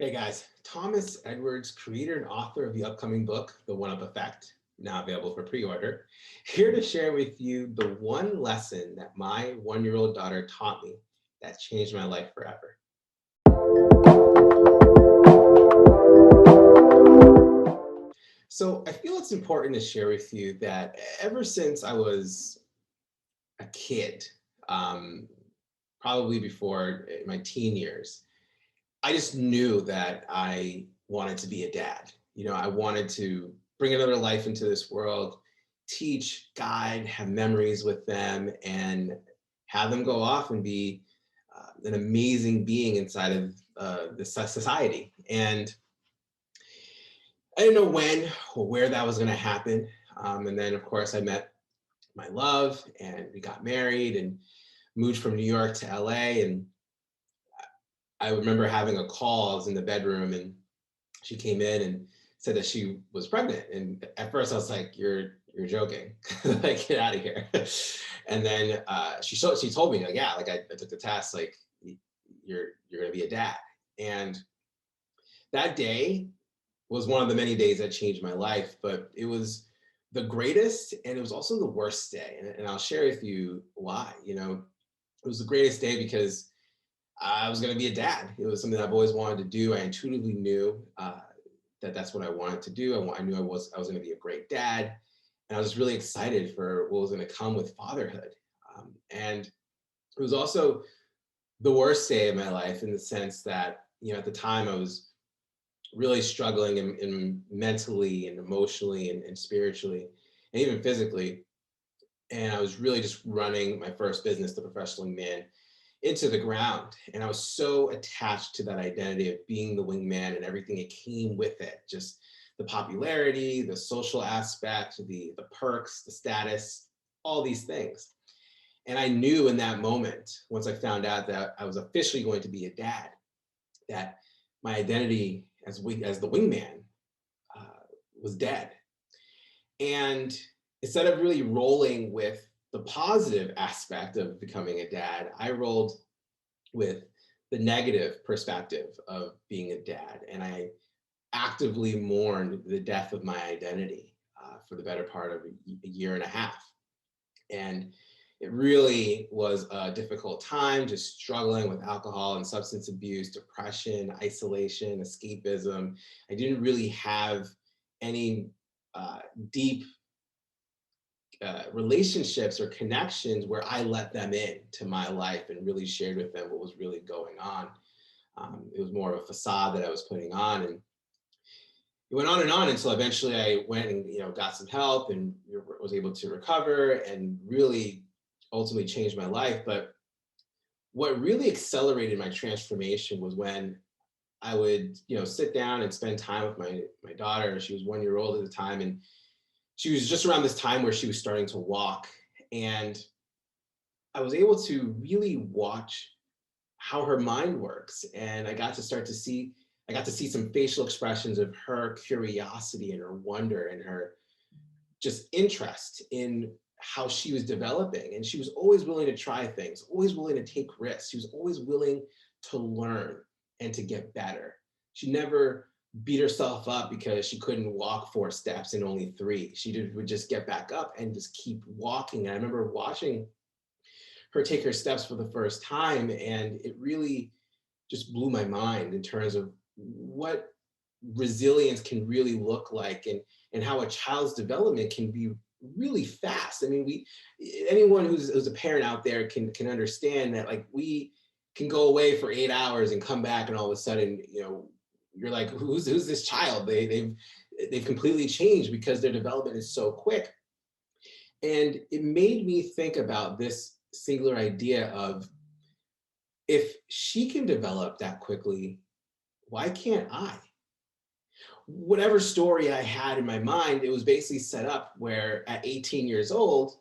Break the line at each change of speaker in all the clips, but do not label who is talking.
Hey guys, Thomas Edwards, creator and author of the upcoming book, The One Up Effect, now available for pre-order, here to share with you the one lesson that my one-year-old daughter taught me that changed my life forever. So I feel it's important to share with you that ever since I was a kid, um, probably before my teen years, I just knew that I wanted to be a dad. I wanted to bring another life into this world, teach, guide, have memories with them, and have them go off and be an amazing being inside of the society. And I didn't know when or where that was going to happen. And then, of course, I met my love, and we got married and moved from New York to LA. And I remember having a call. I was in the bedroom, and she came in and said that she was pregnant. And at first I was like, you're joking. Like, get out of here. And then she told me, like, yeah, like I took the test, like you're gonna be a dad. And that day was one of the many days that changed my life, but it was the greatest and it was also the worst day. And I'll share with you why. It was the greatest day because I was going to be a dad. It was something I've always wanted to do. I intuitively knew that that's what I wanted to do. I knew I was going to be a great dad, and I was really excited for what was going to come with fatherhood. And it was also the worst day of my life in the sense that at the time I was really struggling in mentally and emotionally and spiritually and even physically. And I was really just running my first business, the Professional Man, into the ground. And I was so attached to that identity of being the wingman and everything that came with it, just the popularity, the social aspect, the perks, the status, all these things. And I knew in that moment, once I found out that I was officially going to be a dad, that my identity as the wingman was dead. And instead of really rolling with the positive aspect of becoming a dad, I rolled with the negative perspective of being a dad. And I actively mourned the death of my identity for the better part of a year and a half. And it really was a difficult time, just struggling with alcohol and substance abuse, depression, isolation, escapism. I didn't really have any deep relationships or connections where I let them in to my life and really shared with them what was really going on. It was more of a facade that I was putting on, and it went on and on until eventually I went and got some help and was able to recover and really ultimately changed my life. But what really accelerated my transformation was when I would sit down and spend time with my daughter. She was 1 year old at the time, and she was just around this time where she was starting to walk. And I was able to really watch how her mind works. And I got to see some facial expressions of her curiosity and her wonder and her just interest in how she was developing. And she was always willing to try things, always willing to take risks. She was always willing to learn and to get better. She never beat herself up because she couldn't walk 4 steps and only 3. Would just get back up and just keep walking. And I remember watching her take her steps for the first time, and it really just blew my mind in terms of what resilience can really look like, and how a child's development can be really fast. I mean, anyone who's a parent out there can understand that, like, we can go away for 8 hours and come back, and all of a sudden, you're like, who's this child? They've completely changed because their development is so quick. And it made me think about this singular idea of, if she can develop that quickly, why can't I? Whatever story I had in my mind, it was basically set up where at 18 years old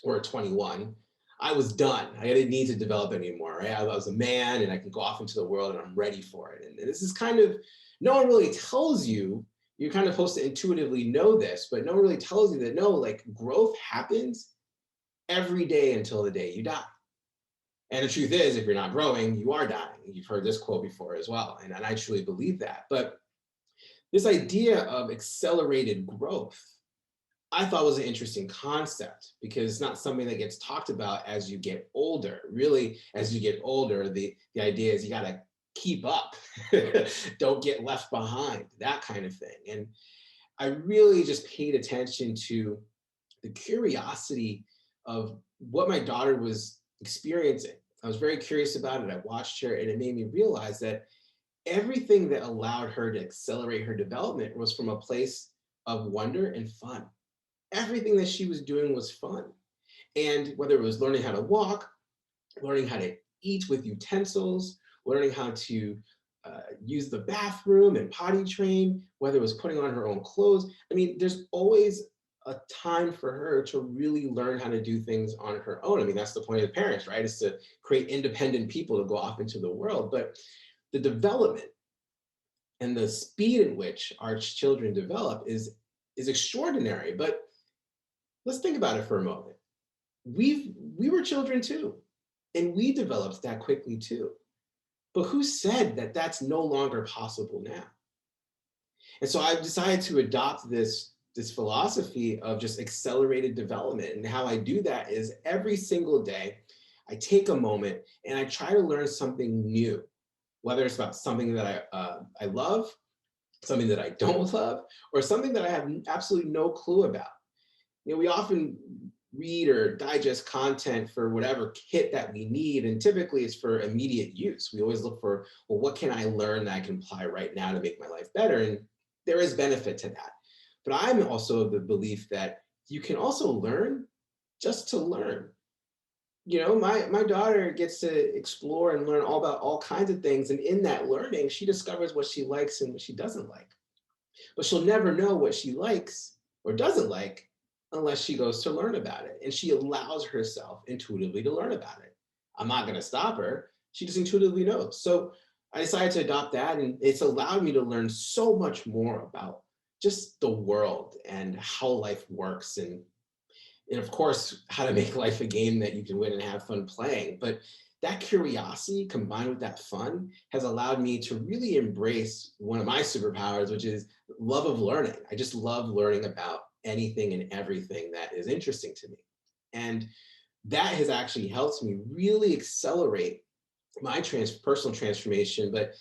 or 21, I was done. I didn't need to develop anymore. Right? I was a man and I can go off into the world and I'm ready for it. And this is kind of, no one really tells you, you're kind of supposed to intuitively know this, but no one really tells you that, no, like, growth happens every day until the day you die. And the truth is, if you're not growing, you are dying. You've heard this quote before as well. And I truly believe that. But this idea of accelerated growth, I thought was an interesting concept because it's not something that gets talked about as you get older. Really, as you get older, the idea is you got to keep up, don't get left behind, that kind of thing. And I really just paid attention to the curiosity of what my daughter was experiencing. I was very curious about it. I watched her, and it made me realize that everything that allowed her to accelerate her development was from a place of wonder and fun. Everything that she was doing was fun. And whether it was learning how to walk, learning how to eat with utensils, learning how to use the bathroom and potty train, whether it was putting on her own clothes. I mean, there's always a time for her to really learn how to do things on her own. I mean, that's the point of parents, right? Is to create independent people to go off into the world. But the development and the speed in which our children develop is extraordinary. But let's think about it for a moment. We were children too, and we developed that quickly too. But who said that that's no longer possible now? And so I've decided to adopt this philosophy of just accelerated development. And how I do that is every single day, I take a moment and I try to learn something new, whether it's about something that I love, something that I don't love, or something that I have absolutely no clue about. You know, we often read or digest content for whatever hit that we need, and typically it's for immediate use. We always look for, well, what can I learn that I can apply right now to make my life better? And there is benefit to that. But I'm also of the belief that you can also learn just to learn. You know, my daughter gets to explore and learn all about all kinds of things, and in that learning she discovers what she likes and what she doesn't like. But she'll never know what she likes or doesn't like unless she goes to learn about it. And she allows herself intuitively to learn about it. I'm not going to stop her. She just intuitively knows. So I decided to adopt that, and it's allowed me to learn so much more about just the world and how life works, and of course, how to make life a game that you can win and have fun playing. But that curiosity combined with that fun has allowed me to really embrace one of my superpowers, which is love of learning. I just love learning about anything and everything that is interesting to me. And that has actually helped me really accelerate my personal transformation, but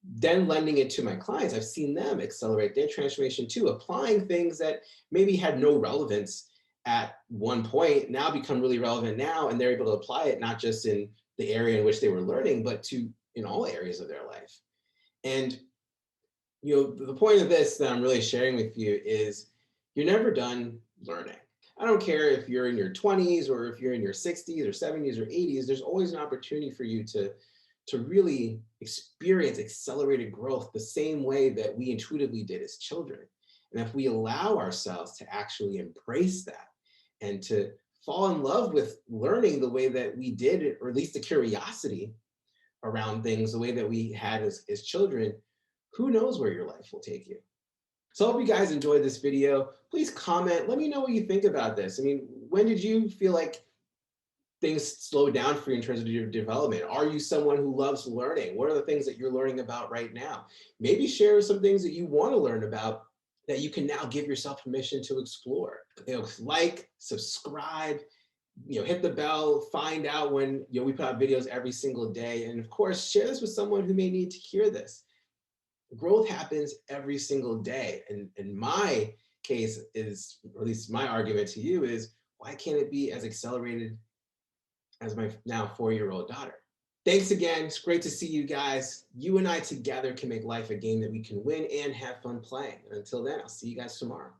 then lending it to my clients, I've seen them accelerate their transformation too, applying things that maybe had no relevance at one point now become really relevant now, and they're able to apply it not just in the area in which they were learning, but to in all areas of their life. And you know, the point of this that I'm really sharing with you is you're never done learning. I don't care if you're in your 20s or if you're in your 60s or 70s or 80s, there's always an opportunity for you to really experience accelerated growth the same way that we intuitively did as children. And if we allow ourselves to actually embrace that and to fall in love with learning the way that we did, or at least the curiosity around things, the way that we had as children, who knows where your life will take you. So I hope you guys enjoyed this video. Please comment. Let me know what you think about this. I mean, when did you feel like things slow down for you in terms of your development? Are you someone who loves learning? What are the things that you're learning about right now? Maybe share some things that you want to learn about that you can now give yourself permission to explore. You know, like, subscribe, you know, hit the bell, find out when, you know, we put out videos every single day. And of course, share this with someone who may need to hear this. Growth happens every single day. And in my case is, or at least my argument to you is, why can't it be as accelerated as my now 4-year-old daughter? Thanks again. It's great to see you guys. You and I together can make life a game that we can win and have fun playing. And until then, I'll see you guys tomorrow.